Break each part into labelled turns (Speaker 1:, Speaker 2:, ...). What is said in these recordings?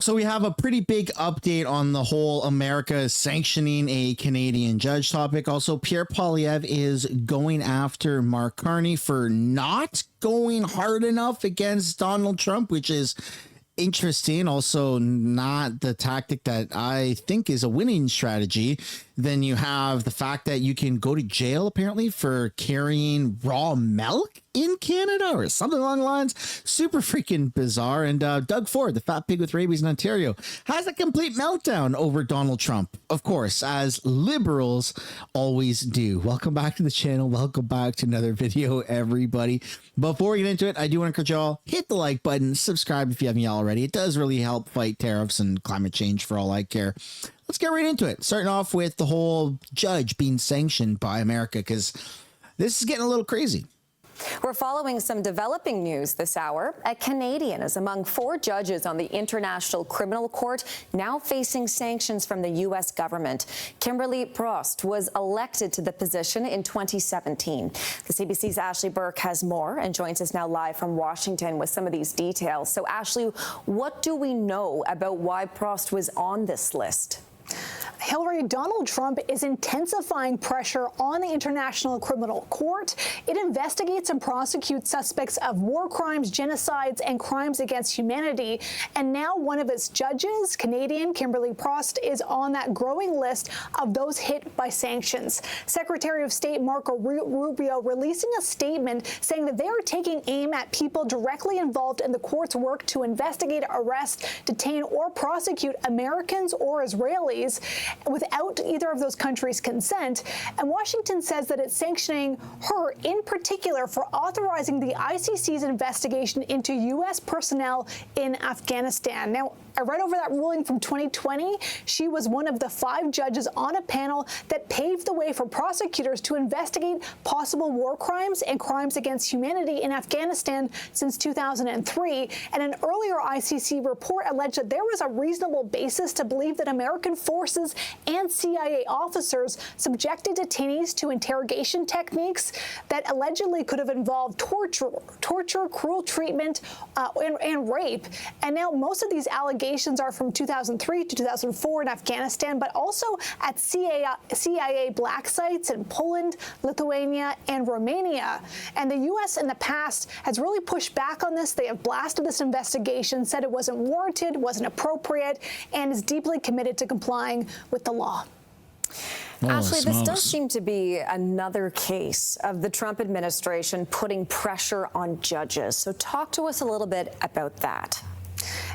Speaker 1: So we have a pretty big update on the whole America sanctioning a Canadian judge topic. Also, Pierre Poilievre is going after Mark Carney for not going hard enough against Donald Trump, which is interesting. Also, not the tactic that I think is a winning strategy. Then you have the fact that you can go to jail apparently for carrying raw milk in Canada or something along the lines. Super freaking bizarre. And Doug Ford, the fat pig with rabies in Ontario, has a complete meltdown over Donald Trump, of course, as liberals always do. Welcome back to the channel. Welcome back to another video, everybody. Before we get into it, I do want to encourage y'all, hit the like button, subscribe if you haven't already. It does really help fight tariffs and climate change for all I care. Let's get right into it. Starting off with the whole judge being sanctioned by America, because this is getting a little crazy.
Speaker 2: We're following some developing news this hour. A Canadian is among 4 judges on the International Criminal Court now facing sanctions from the U.S. government. Kimberly Prost was elected to the position in 2017. The CBC's Ashley Burke has more and joins us now live from Washington with some of these details. So, Ashley, what do we know about why Prost was on this list?
Speaker 3: Hillary, Donald Trump is intensifying pressure on the International Criminal Court. It investigates and prosecutes suspects of war crimes, genocides, and crimes against humanity. And now one of its judges, Canadian Kimberly Prost, is on that growing list of those hit by sanctions. Secretary of State Marco Rubio releasing a statement saying that they are taking aim at people directly involved in the court's work to investigate, arrest, detain, or prosecute Americans or Israelis without either of those countries' consent. And Washington says that it's sanctioning her in particular for authorizing the ICC's investigation into U.S. personnel in Afghanistan. Now, I read over that ruling from 2020. She was one of the 5 judges on a panel that paved the way for prosecutors to investigate possible war crimes and crimes against humanity in Afghanistan since 2003. And an earlier ICC report alleged that there was a reasonable basis to believe that American forces and CIA officers subjected detainees to interrogation techniques that allegedly could have involved torture, cruel treatment, and rape. And now most of these allegations are from 2003 to 2004 in Afghanistan, but also at CIA black sites in Poland, Lithuania, and Romania. And the U.S. in the past has really pushed back on this. They have blasted this investigation, said it wasn't warranted, wasn't appropriate, and is deeply committed to complying with the law.
Speaker 2: Ashley, this does seem to be another case of the Trump administration putting pressure on judges. So talk to us a little bit about that.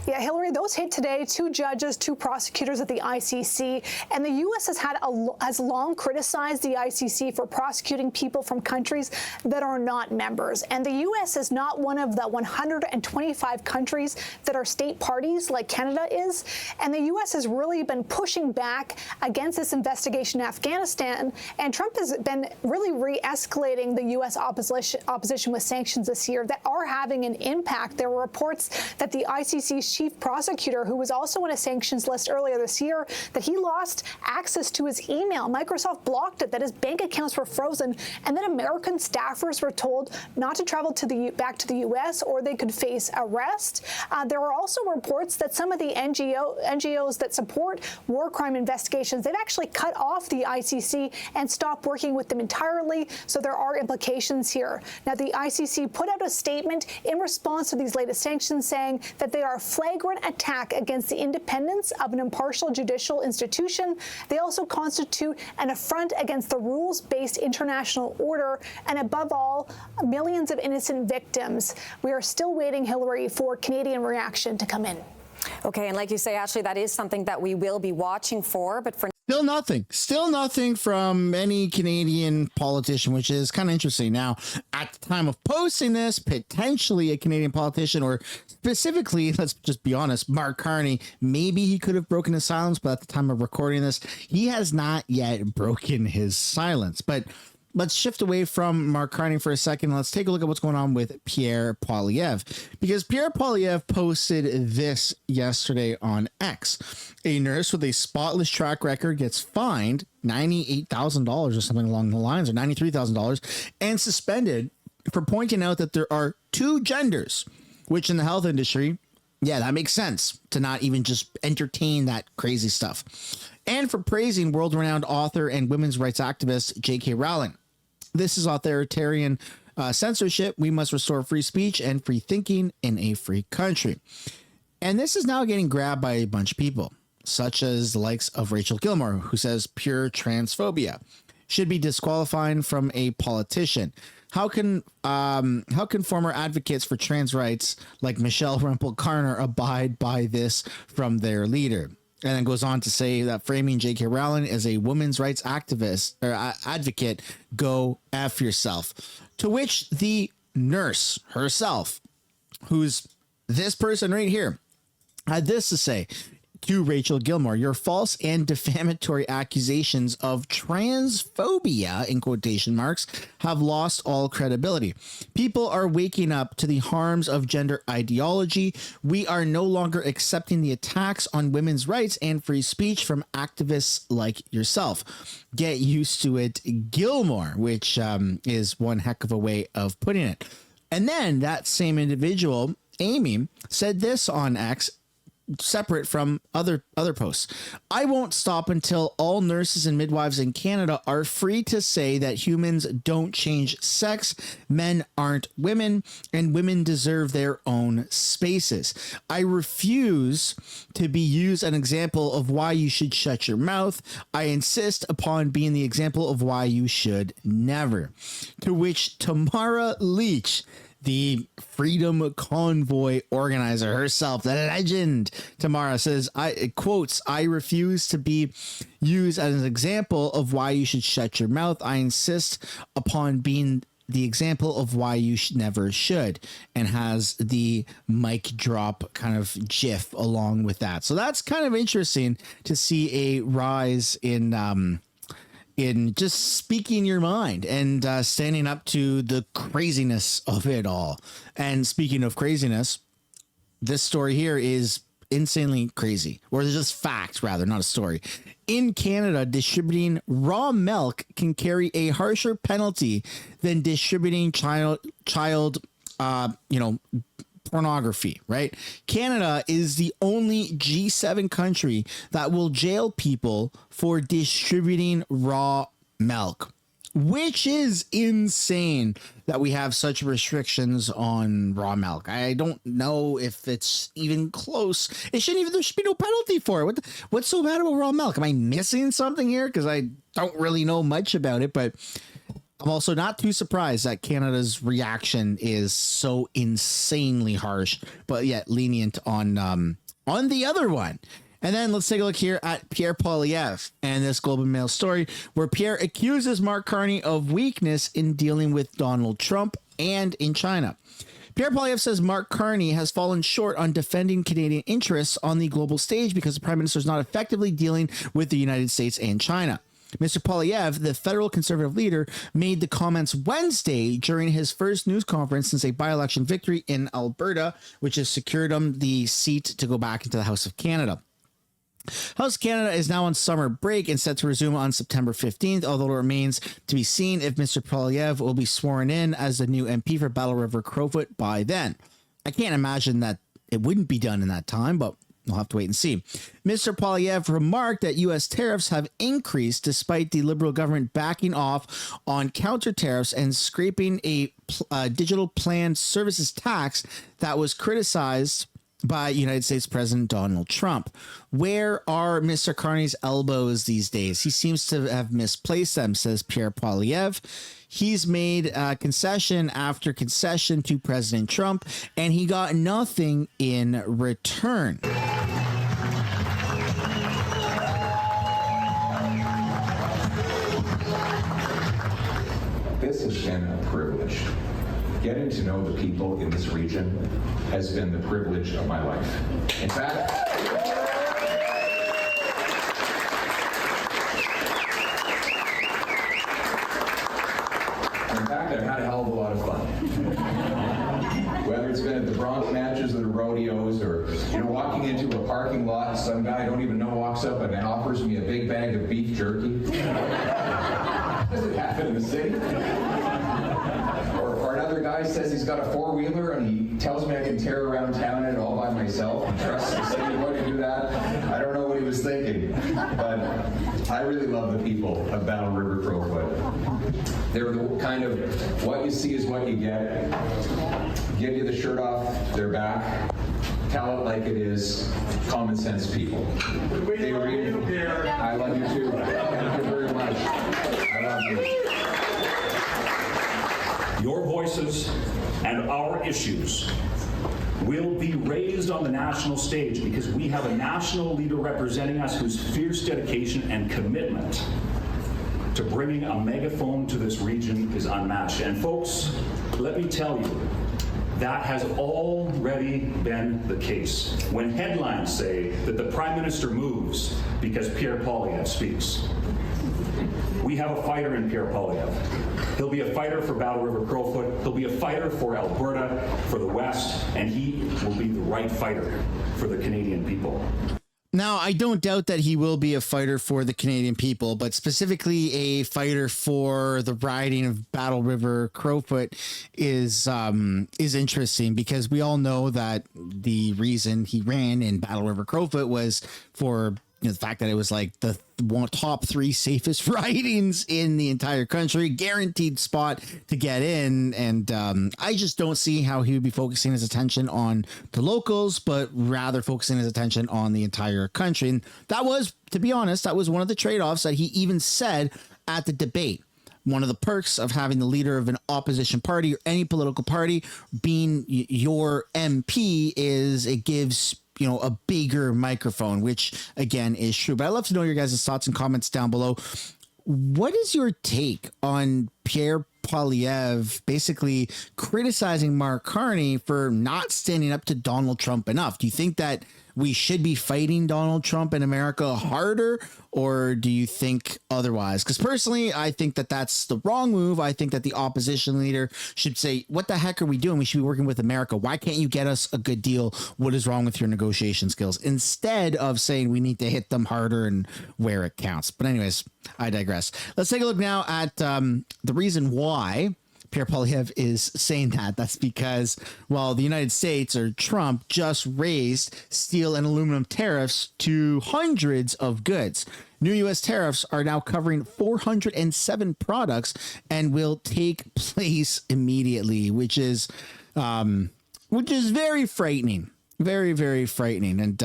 Speaker 3: Yeah, Hillary, those hit today, 2 judges, 2 prosecutors at the ICC, and the U.S. has long criticized the ICC for prosecuting people from countries that are not members. And the U.S. is not one of the 125 countries that are state parties like Canada is. And the U.S. has really been pushing back against this investigation in Afghanistan. And Trump has been really re-escalating the U.S. opposition with sanctions this year that are having an impact. There were reports that the ICC's chief prosecutor, who was also on a sanctions list earlier this year, that he lost access to his email. Microsoft blocked it, that his bank accounts were frozen, and then American staffers were told not to travel back to the U.S. or they could face arrest. There were also reports that some of the NGOs that support war crime investigations, they've actually cut off the ICC and stopped working with them entirely, so there are implications here. Now, the ICC put out a statement in response to these latest sanctions saying that they are a flagrant attack against the independence of an impartial judicial institution. They also constitute an affront against the rules-based international order and, above all, millions of innocent victims. We are still waiting, Hillary, for Canadian reaction to come in.
Speaker 2: Okay, and like you say, Ashley, that is something that we will be watching for, but for
Speaker 1: Still nothing from any Canadian politician, which is kind of interesting. Now, at the time of posting this, potentially a Canadian politician, or specifically, let's just be honest, Mark Carney, maybe he could have broken his silence, but at the time of recording this, he has not yet broken his silence. But let's shift away from Mark Carney for a second. Let's take a look at what's going on with Pierre Poilievre, because Pierre Poilievre posted this yesterday on X. A nurse with a spotless track record gets fined $98,000 or something along the lines, or $93,000, and suspended for pointing out that there are 2 genders, which in the health industry Yeah, that makes sense to not even just entertain that crazy stuff. And for praising world-renowned author and women's rights activist J.K. Rowling. This is authoritarian censorship. We must restore free speech and free thinking in a free country. And this is now getting grabbed by a bunch of people, such as the likes of Rachel Gilmore, who says pure transphobia should be disqualifying from a politician. How can former advocates for trans rights like Michelle Rempel-Carner abide by this from their leader? And then goes on to say that framing J.K. Rowling as a women's rights activist or advocate, go F yourself. To which the nurse herself, who's this person right here, had this to say to Rachel Gilmore: your false and defamatory accusations of transphobia, in quotation marks, have lost all credibility. People are waking up to the harms of gender ideology. We are no longer accepting the attacks on women's rights and free speech from activists like yourself. Get used to it, Gilmore, which is one heck of a way of putting it. And then that same individual, Amy, said this on X, separate from other posts: I won't stop until all nurses and midwives in Canada are free to say that humans don't change sex, men aren't women, and women deserve their own spaces. I refuse to be used as an example of why you should shut your mouth. I insist upon being the example of why you should never. To which Tamara Leach, the Freedom Convoy organizer herself, the legend Tamara, says, I refuse to be used as an example of why you should shut your mouth. I insist upon being the example of why you never should, and has the mic drop kind of gif along with that. So that's kind of interesting to see a rise in just speaking your mind and standing up to the craziness of it all. And speaking of craziness, this story here is insanely crazy, or it's just fact, rather, not a story. In Canada, distributing raw milk can carry a harsher penalty than distributing child pornography, right? Canada is the only G7 country that will jail people for distributing raw milk, which is insane that we have such restrictions on raw milk. I don't know if it's even close. There should be no penalty for it. What's so bad about raw milk? Am I missing something here? Because I don't really know much about it, but I'm also not too surprised that Canada's reaction is so insanely harsh, but yet lenient on the other one. And then let's take a look here at Pierre Poilievre and this Globe and Mail story, where Pierre accuses Mark Carney of weakness in dealing with Donald Trump and in China. Pierre Poilievre says Mark Carney has fallen short on defending Canadian interests on the global stage because the Prime Minister is not effectively dealing with the United States and China. Mr. Poilievre, the federal Conservative leader, made the comments Wednesday during his first news conference since a by-election victory in Alberta, which has secured him the seat to go back into the House of Canada. House Canada is now on summer break and set to resume on September 15th, although it remains to be seen if Mr. Poilievre will be sworn in as the new MP for Battle River Crowfoot by then. I can't imagine that it wouldn't be done in that time, but we'll have to wait and see. Mr. Poilievre remarked that U.S. tariffs have increased despite the Liberal government backing off on counter tariffs and scraping a digital planned services tax that was criticized by United States President Donald Trump. Where are Mr. Carney's elbows these days? He seems to have misplaced them, says Pierre Poilievre. He's made concession after concession to President Trump, and he got nothing in return.
Speaker 4: This has been a privilege. Getting to know the people in this region has been the privilege of my life. In fact, I've had a hell of a lot of fun. Whether it's been at the Bronx matches or the rodeos, or walking into a parking lot and some guy I don't even know walks up and offers me a big bag of beef jerky. Does it happen in the city? Or another guy guy says he's got a four-wheeler and he tells me I can tear around town in it all by myself and trusts the city boy to do that. I don't know what he was thinking, but I really love the people of Battle River Crowfoot. They're the kind of what you see is what you get. Give you the shirt off their back. Tell it like it is. Common sense people. They really care. I love you too. Thank you very much. I love you.
Speaker 5: Your voices and our issues will be raised on the national stage because we have a national leader representing us whose fierce dedication and commitment to bringing a megaphone to this region is unmatched. And folks, let me tell you, that has already been the case. When headlines say that the Prime Minister moves because Pierre Poilievre speaks. We have a fighter in Pierre Poilievre. He'll be a fighter for Battle River Crowfoot. He'll be a fighter for Alberta, for the West, and he will be the right fighter for the Canadian people.
Speaker 1: Now, I don't doubt that he will be a fighter for the Canadian people, but specifically a fighter for the riding of Battle River Crowfoot is interesting because we all know that the reason he ran in Battle River Crowfoot was for the fact that it was like the top 3 safest ridings in the entire country, guaranteed spot to get in. And I just don't see how he would be focusing his attention on the locals, but rather focusing his attention on the entire country. And that was, to be honest, that was one of the trade-offs that he even said at the debate. One of the perks of having the leader of an opposition party or any political party being your MP is it gives a bigger microphone, which again is true. But I'd love to know your guys' thoughts and comments down below. What is your take on Pierre Poilievre basically criticizing Mark Carney for not standing up to Donald Trump enough? Do you think that we should be fighting Donald Trump in America harder, or do you think otherwise? Because personally, I think that that's the wrong move. I think that the opposition leader should say, what the heck are we doing? We should be working with America. Why can't you get us a good deal? What is wrong with your negotiation skills? Instead of saying we need to hit them harder and where it counts. But anyways, I digress. Let's take a look now at the reason why Pierre Poilievre is saying that. That's because, well, the United States or Trump just raised steel and aluminum tariffs to hundreds of goods. New U.S. tariffs are now covering 407 products and will take place immediately, which is very frightening. Very, very frightening. And,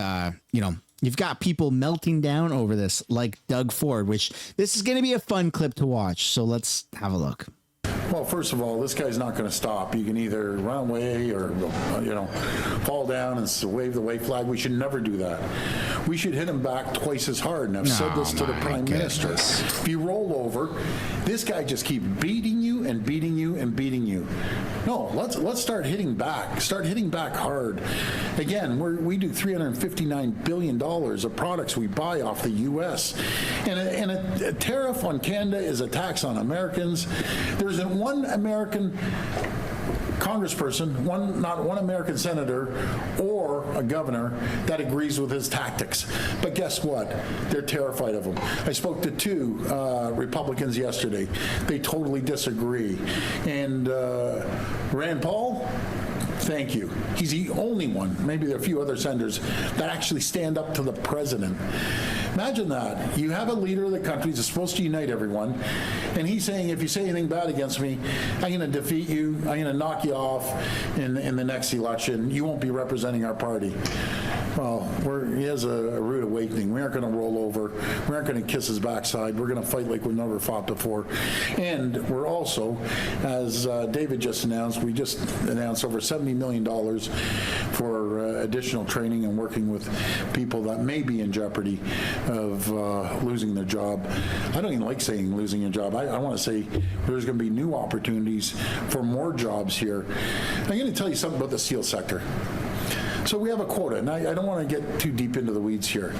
Speaker 1: you've got people melting down over this, like Doug Ford, which this is going to be a fun clip to watch. So let's have a look.
Speaker 6: Well, first of all, this guy's not going to stop. You can either run away or, fall down and wave the white flag. We should never do that. We should hit him back twice as hard. And I've said this to the Prime Minister. If you roll over, this guy just keeps beating you and beating you and beating you. No, let's start hitting back. Start hitting back hard. Again, we do $359 billion of products we buy off the U.S. And a tariff on Canada is a tax on Americans. There isn't one American congressperson, not one American senator or a governor that agrees with his tactics. But guess what? They're terrified of him. I spoke to 2 Republicans yesterday. They totally disagree. And Rand Paul, thank you. He's the only one, maybe there are a few other senators, that actually stand up to the president. Imagine that. You have a leader of the country that's supposed to unite everyone, and he's saying, if you say anything bad against me, I'm going to defeat you, I'm going to knock you off in the next election. You won't be representing our party. Well, he has a rude awakening. We aren't going to roll over. We aren't going to kiss his backside. We're going to fight like we've never fought before. And we're also, as David just announced, we just announced over $70 million for additional training and working with people that may be in jeopardy of losing their job. I don't even like saying losing your job. I want to say there's going to be new opportunities for more jobs here. I'm going to tell you something about the steel sector. So we have a quota, and I don't want to get too deep into the weeds here.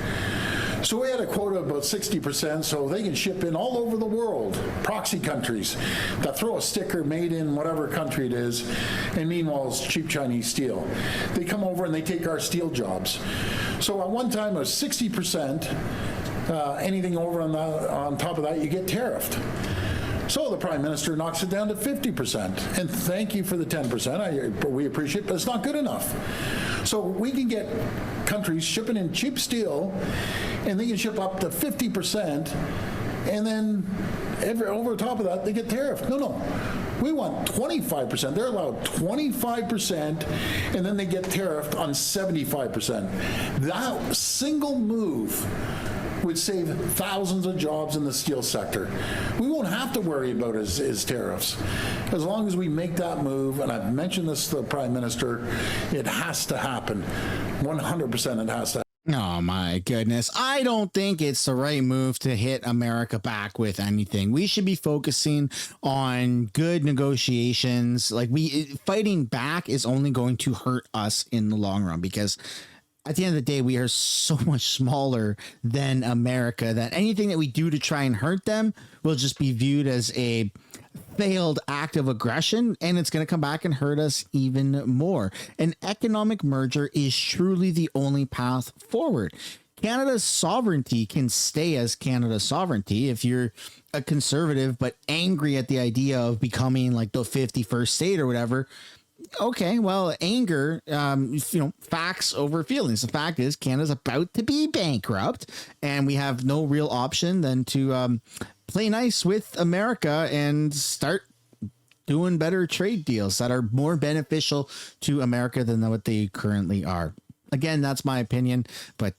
Speaker 6: So we had a quota of about 60%, so they can ship in all over the world, proxy countries that throw a sticker made in whatever country it is, and meanwhile it's cheap Chinese steel. They come over and they take our steel jobs. So at one time it was 60%, anything over on top of that you get tariffed. So the Prime Minister knocks it down to 50%. And thank you for the 10%. We appreciate it, but it's not good enough. So we can get countries shipping in cheap steel, and they can ship up to 50%, and then over top of that, they get tariffed. No. We want 25%. They're allowed 25%, and then they get tariffed on 75%. That single move would save thousands of jobs in the steel sector. We won't have to worry about his tariffs. As long as we make that move, and I've mentioned this to the Prime Minister, it has to happen. 100% it has to happen.
Speaker 1: Oh my goodness. I don't think it's the right move to hit America back with anything. We should be focusing on good negotiations. Like fighting back is only going to hurt us in the long run, because at the end of the day, we are so much smaller than America that anything that we do to try and hurt them will just be viewed as a failed act of aggression, and it's going to come back and hurt us even more. An economic merger is truly the only path forward. Canada's sovereignty can stay as Canada's sovereignty. If you're a conservative but angry at the idea of becoming like the 51st state or whatever, okay, well, anger, facts over feelings. The fact is Canada's about to be bankrupt, and we have no real option than to play nice with America and start doing better trade deals that are more beneficial to America than what they currently are. Again, that's my opinion, but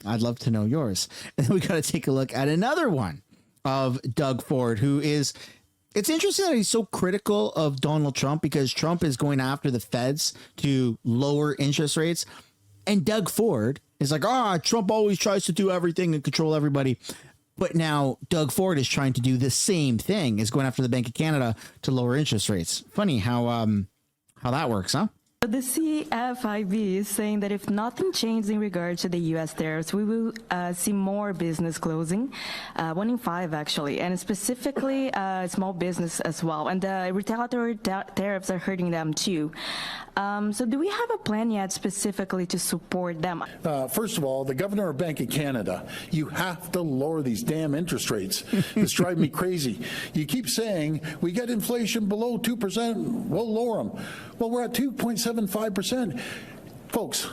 Speaker 1: I'd love to know yours. And then we got to take a look at another one of Doug Ford, who is... It's interesting that he's so critical of Donald Trump, because Trump is going after the feds to lower interest rates. And Doug Ford is like, Trump always tries to do everything and control everybody. But now Doug Ford is trying to do the same thing, is going after the Bank of Canada to lower interest rates. Funny how that works, huh?
Speaker 7: The CFIB is saying that if nothing changes in regard to the U.S. tariffs, we will see more business closing, 1 in 5 actually, and specifically small business as well. And the retaliatory tariffs are hurting them too. So do we have a plan yet specifically to support them?
Speaker 6: First of all, the governor of Bank of Canada, you have to lower these damn interest rates. It's driving me crazy. You keep saying we get inflation below 2%, we'll lower them. Well, we're at 2.75%. Folks,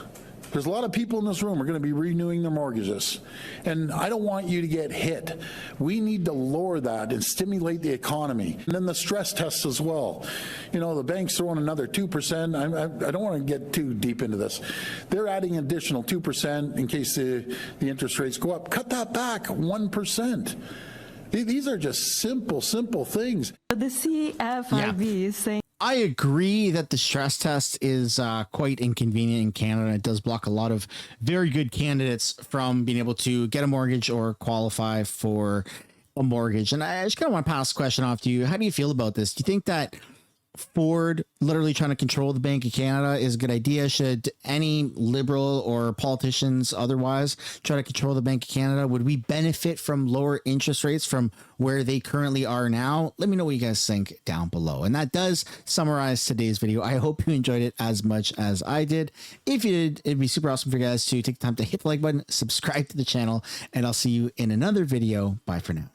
Speaker 6: there's a lot of people in this room who are going to be renewing their mortgages, and I don't want you to get hit. We need to lower that and stimulate the economy. And then the stress tests as well. The bank's throwing another 2%. I don't want to get too deep into this. They're adding an additional 2% in case the interest rates go up. Cut that back 1%. These are just simple things.
Speaker 7: The CFIB is saying...
Speaker 1: I agree that the stress test is quite inconvenient in Canada. It does block a lot of very good candidates from being able to get a mortgage or qualify for a mortgage. And I just kind of want to pass the question off to you. How do you feel about this? Do you think that Ford literally trying to control the Bank of Canada is a good idea? Should any liberal or politicians otherwise try to control the Bank of Canada? Would we benefit from lower interest rates from where they currently are now? Let me know what you guys think down below. And that does summarize today's video. I hope you enjoyed it as much as I did. If you did, it'd be super awesome for you guys to take the time to hit the like button, subscribe to the channel, and I'll see you in another video. Bye for now.